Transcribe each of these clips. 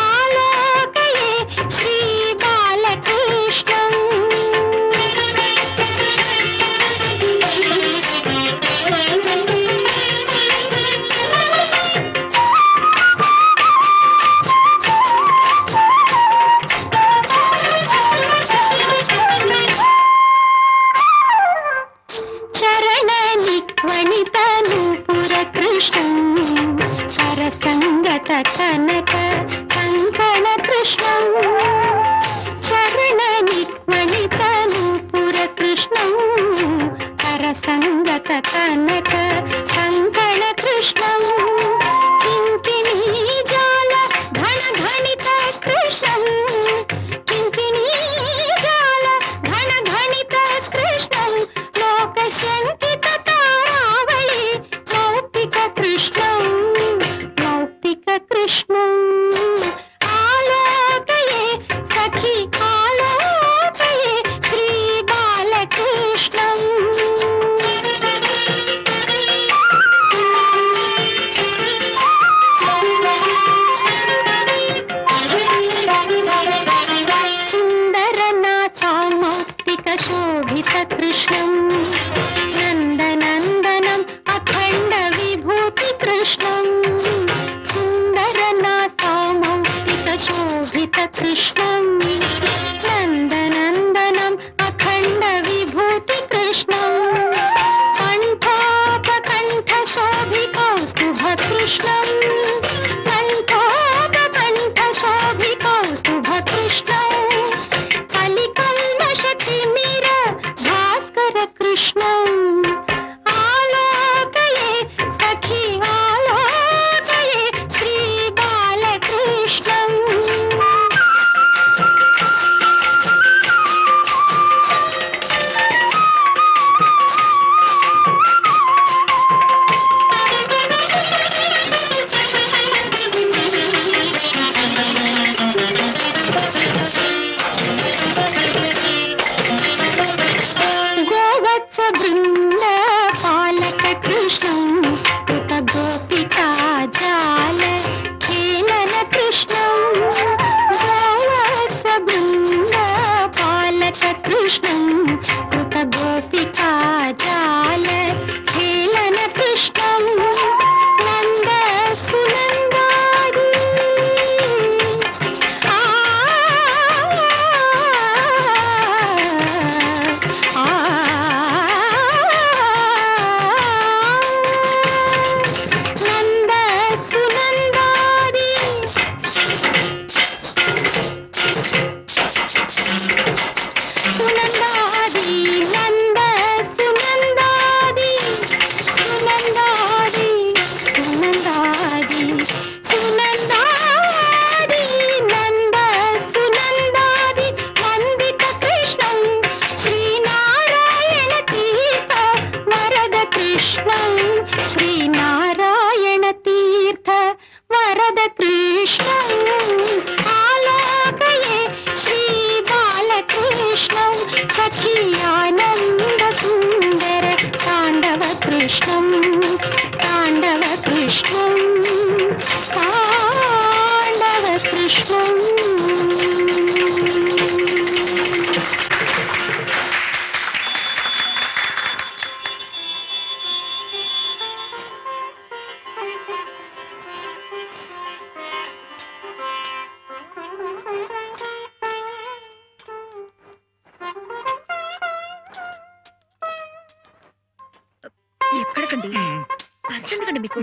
ఆలోకయే శ్రీ బాలకృష్ణం. సంగత కనక కంకణ కృష్ణం. చరణ నిత్వణిత నూపుర కృష్ణం. కర సంగత కనక కంకణ కృష్ణం. కింకిణీ జాల ఘన ఘణిత కృష్ణం. కింకిణీ జాల ఘన ఘణిత కృష్ణం. లోక శంకిత తారావళి మౌక్తిక కృష్ణం. కృష్ణం ఆలోకయే సఖి ఆలోకయే శ్రీ బాలకృష్ణం. సుందరనాథమౌక్తిక శోభిత కృష్ణం. నందనందనం అఖండ విభూతి కృష్ణం. శోభిత కృష్ణం. నందనందనం అఖండ విభూతి కృష్ణం. కంఠోపకంఠ శోభి కౌస్తుభ కృష్ణం. కంఠోపకంఠ శోభి కౌస్తుభ కృష్ణం. కలికల్మష తిమిర భాస్కర కృష్ణం. ఆలోకయే సఖి ఆలోకయే శ్రీ బాలకృష్ణం. గోవత్స బృంద పాలక కృష్ణం. కృత గోపికా జాల ఖేళన కృష్ణం. గోవత్స బృంద పాలక కృష్ణం. కృత గోపికా జాల ఖేళన కృష్ణం. నంద సునందాది నంద సునందాది సునందాది నంద సునందాది సునందాది సునందాది సునందాది నంద సునందాది వందిత కృష్ణం. శ్రీనారాయణ తీర్థ వరద కృష్ణం. శ్రీనారాయణ తీర్థ వరద కృష్ణం. ఆలోకయే శ్రీ బాలకృష్ణం. సఖి ఆనంద సుందర తాండవ కృష్ణం. తాండవ కృష్ణం. తాండవ కృష్ణం. ఎక్కడికండి అర్జెంట్ మీకు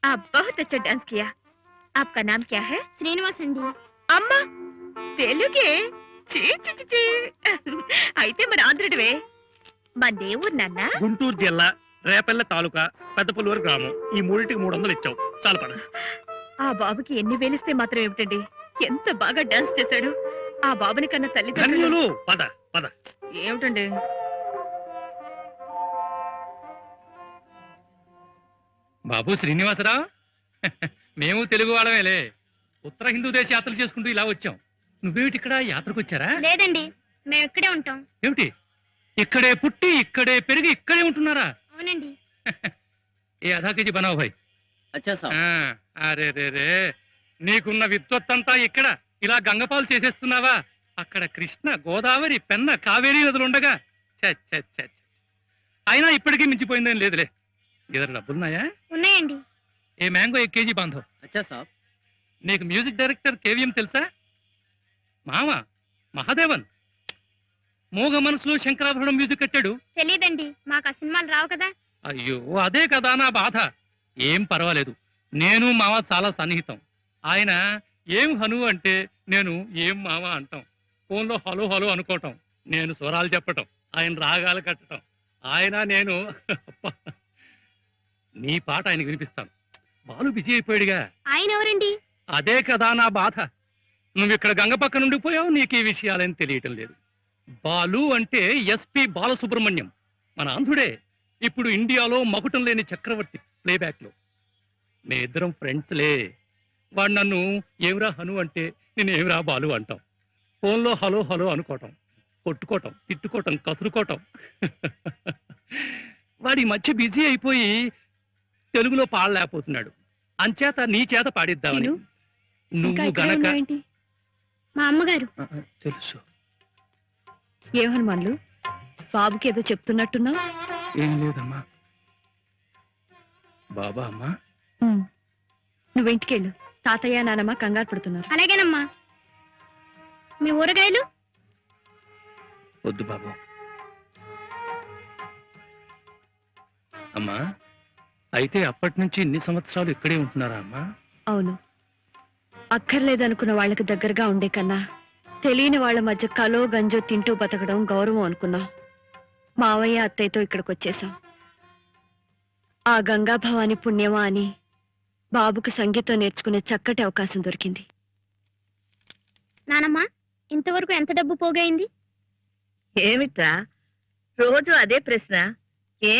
आप बहुत अच्छा डांस किया। आपका नाम क्या है? श्रीनिवास अंडी। अम्मा तेलुगे ची ची ची ची అయితే మన ఆంధ్రుడివే మందే ఊరు నాన్న గుంటూరు జిల్లా రేపల్లె తాలూకా పెద్దపల్లూరు గ్రామం ఈ మూడింటికి 300 ఇచ్చావు చాలు పద ఆ బాబుకి ఎన్ని వేలిస్తే మాత్రం ఏమిటండి ఎంత బాగా డాన్స్ చేశాడు ఆ బాబుని కన్నా తల్లిదండ్రులు పద పద ఏమిటండి బాబు శ్రీనివాసరావు మేము తెలుగు వాళ్ళమేలే ఉత్తర హిందూ దేశ యాత్రలు చేసుకుంటూ ఇలా వచ్చాం నువ్వేమిటి ఇక్కడ యాత్రకు వచ్చారా లేదండి మేము ఇక్కడే ఉంటాం ఏమిటి ఇక్కడే పుట్టి ఇక్కడే పెరిగి ఇక్కడే ఉంటున్నారా? అవునండి. ఏ ఆధా కేజీ బనావు భాయ్. అచ్చా సాబ్. అరే రే రే, నీకున్న విద్వత్తంతా ఇక్కడ ఇలా గంగపాలు చేసేస్తున్నావా? అక్కడ కృష్ణ, గోదావరి, పెన్న, కావేరీ నదులుండగా ఛ, ఛ, ఛ, ఛ. అయినా ఇప్పటికీ మించిపోయిందేం లేదులే. ఇద్దరు డబ్బులున్నాయా? ఉన్నాయండి. ఏ మ్యాంగో 1 కేజీ బాంధవ్. అచ్చా సాబ్. నీకు మ్యూజిక్ డైరెక్టర్ కేవీఎం తెలుసా? మామ మహాదేవన్. మోగ మనసులో శంకరాభరణం మ్యూజిక్ కట్టాడు. తెలియదండి, మాకు ఆ సినిమాలు రావు కదా. అయ్యో, అదే కదా నా బాధ. ఏం పర్వాలేదు, నేను మామ చాలా సన్నిహితం. ఆయన ఏం హను అంటే నేను ఏం మామ అంటాం. ఫోన్లో హలో హలో అనుకోవటం, నేను స్వరాలు చెప్పటం, ఆయన రాగాలు కట్టడం. ఆయన నేను నీ పాట ఆయనకు వినిపిస్తాను. బాలు బిజీ అయిపోయాడుగా. ఆయన ఎవరండి? అదే కదా నా బాధ. నువ్వు ఇక్కడ గంగ పక్క నుండి పోయావు, నీకు ఈ విషయాలేం తెలియటం లేదు. బాలు అంటే ఎస్పి బాలసుబ్రహ్మణ్యం, మన ఆంధ్రుడే. ఇప్పుడు ఇండియాలో మకుటం లేని చక్రవర్తి ప్లేబ్యాక్ లో. మే ఇద్దరం ఫ్రెండ్స్లే. వాడు నన్ను ఏమిరా హను అంటే నేను ఏమిరా బాలు అంటాం. ఫోన్లో హలో హలో అనుకోవటం, కొట్టుకోవటం, తిట్టుకోవటం, కసురుకోవటం. వాడి మధ్య బిజీ అయిపోయి తెలుగులో పాడలేకపోతున్నాడు. అంచేత నీ చేత పాడిద్దామని. నువ్వు గనక మా అమ్మగారు. తెలుసు. ఏ హనుమాన్లు, బాబుకి ఏదో చెప్తున్నట్టున్నావు? ఏం లేదమ్మా. బాబా అమ్మా, నువ్వింటికెళ్ళు. తాతయ్య నానమ్మ కంగారు పడుతున్నారు. అలాగేనమ్మా. మీ ఊరగాయలు? వద్దు బాబు. అమ్మా, అయితే అప్పటి నుంచి ఇన్ని సంవత్సరాలు ఇక్కడే ఉంటున్నారా అమ్మా? అవును. అక్కర్లేదనుకున్న వాళ్ళకి దగ్గరగా ఉండే కన్నా తెలియని వాళ్ళ మధ్య కలో గంజో తింటూ బతకడం గౌరవం అనుకున్నాం. మావయ్య అత్తయ్యతో ఇక్కడికి వచ్చేసాం. ఆ గంగా భవాని పుణ్యమా అని బాబుకు సంగీతం నేర్చుకునే చక్కటి అవకాశం దొరికింది. నానమ్మ, ఇంతవరకు ఎంత డబ్బు పోగైంది? ఏమిట్రా రోజు అదే ప్రశ్న? ఏ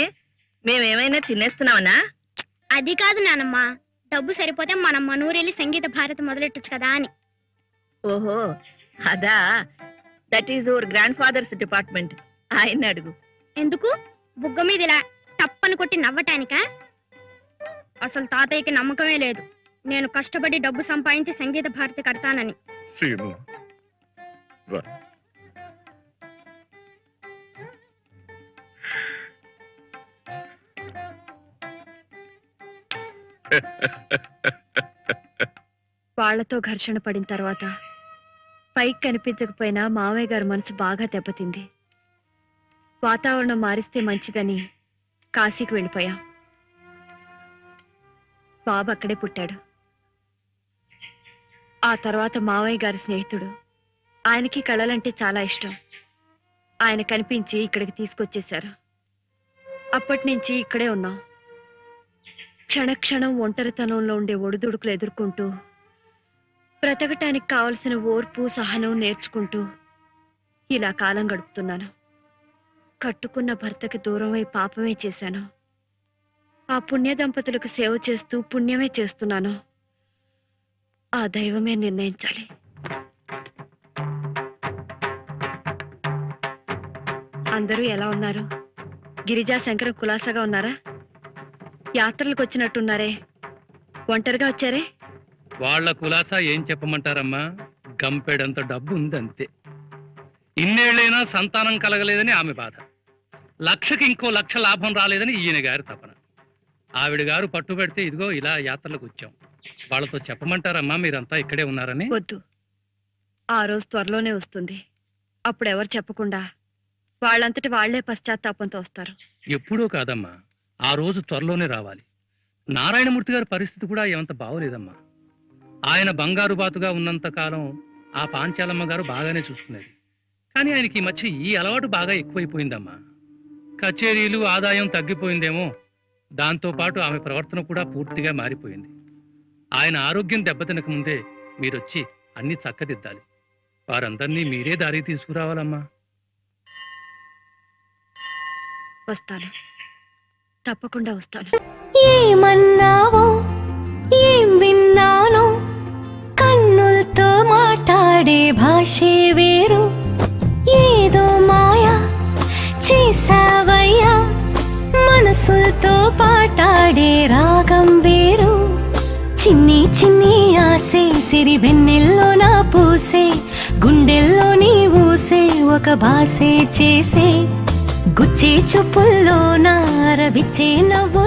మేమేమైనా తినేస్తున్నామనా? అది కాదు నానమ్మ, డబ్బు సరిపోతే మనం మనూరెళ్ళి సంగీత భారతి మొదలెట్టచ్చు కదా అని. ఓహో అదా. That is your grandfather's department. ఆయన అడుగు. ఎందుకు? బుగ్గ మీద ఇలా తప్పని కొట్టి నవ్వటానికా? అసలు తాతయ్యకి నమ్మకమే లేదు నేను కష్టపడి డబ్బు సంపాదించి సంగీత భారతి కడతానని. సీను రా. వాళ్లతో ఘర్షణ పడిన తర్వాత పైకి కనిపించకపోయినా మామయ్య గారి మనసు బాగా దెబ్బతింది. వాతావరణం మారిస్తే మంచిదని కాశీకి వెళ్ళిపోయాం. బాబు అక్కడే పుట్టాడు. ఆ తర్వాత మావయ్య గారి స్నేహితుడు, ఆయనకి కళలంటే చాలా ఇష్టం, ఆయన కనిపించి ఇక్కడికి తీసుకొచ్చేశారు. అప్పటి నుంచి ఇక్కడే ఉన్నాం. క్షణక్షణం ఒంటరితనంలో ఉండే ఒడిదుడుకులు ఎదుర్కొంటూ, బ్రతకటానికి కావలసిన ఓర్పు సహనం నేర్చుకుంటూ ఇలా కాలం గడుపుతున్నాను. కట్టుకున్న భర్తకి దూరమై పాపమే చేశాను. ఆ పుణ్య దంపతులకు సేవ చేస్తూ పుణ్యమే చేస్తున్నాను. ఆ దైవమే నిర్ణయించాలి. అందరూ ఎలా ఉన్నారు? గిరిజా శంకరం కులాసాగా ఉన్నారా? యాత్రలకు వచ్చినట్టున్నారే, ఒంటరిగా వచ్చారే? వాళ్ళ కులాసా ఏం చెప్పమంటారమ్మా? గంపెడంత డబ్బు ఉందంతే. ఇన్నేళ్లైనా సంతానం కలగలేదని ఆమె బాధ. లక్షకి ఇంకో లక్ష లాభం రాలేదని ఈయన గారి తపన. ఆవిడ గారు పట్టుబెడితే ఇదిగో ఇలా యాత్రలకు వచ్చాం. వాళ్ళతో చెప్పమంటారమ్మా మీరంతా ఇక్కడే ఉన్నారని? వద్దు, ఆ రోజు త్వరలోనే వస్తుంది. అప్పుడు ఎవరు చెప్పకుండా వాళ్ళంతటి వాళ్లే పశ్చాత్తాపంతో వస్తారు. ఎప్పుడూ కాదమ్మా, ఆ రోజు త్వరలోనే రావాలి. నారాయణమూర్తి గారి పరిస్థితి కూడా ఏమంత బాగోలేదమ్మా. ఆయన బంగారు బాతుగా ఉన్నంత కాలం ఆ పాంచాలమ్మ గారు బాగానే చూసుకునేది. కానీ ఆయనకి ఈ మధ్య ఈ అలవాటు బాగా ఎక్కువైపోయిందమ్మా. కచేరీలు, ఆదాయం తగ్గిపోయిందేమో. దాంతో పాటు ఆమె ప్రవర్తన కూడా పూర్తిగా మారిపోయింది. ఆయన ఆరోగ్యం దెబ్బతినక ముందే మీరొచ్చి అన్ని చక్కదిద్దాలి. వారందరినీ మీరే దారి తీసుకురావాలమ్మా. వస్తాను, తప్పకుండా వస్తాను. ఏమన్నావో ఏం విన్నానో, కన్నులతో మాట్లాడే భాషే వేరు. ఏదో మాయా మనసులతో పాటాడే రాగం వేరు చిన్ని చిన్ని ఆసే సిరి వెన్నెల్లో నా పూసే గుండెల్లో నీ ఊసే ఒక బాసే చేసే గుచ్చే చూపుల్లో నా రవిచ్చే నవ్వు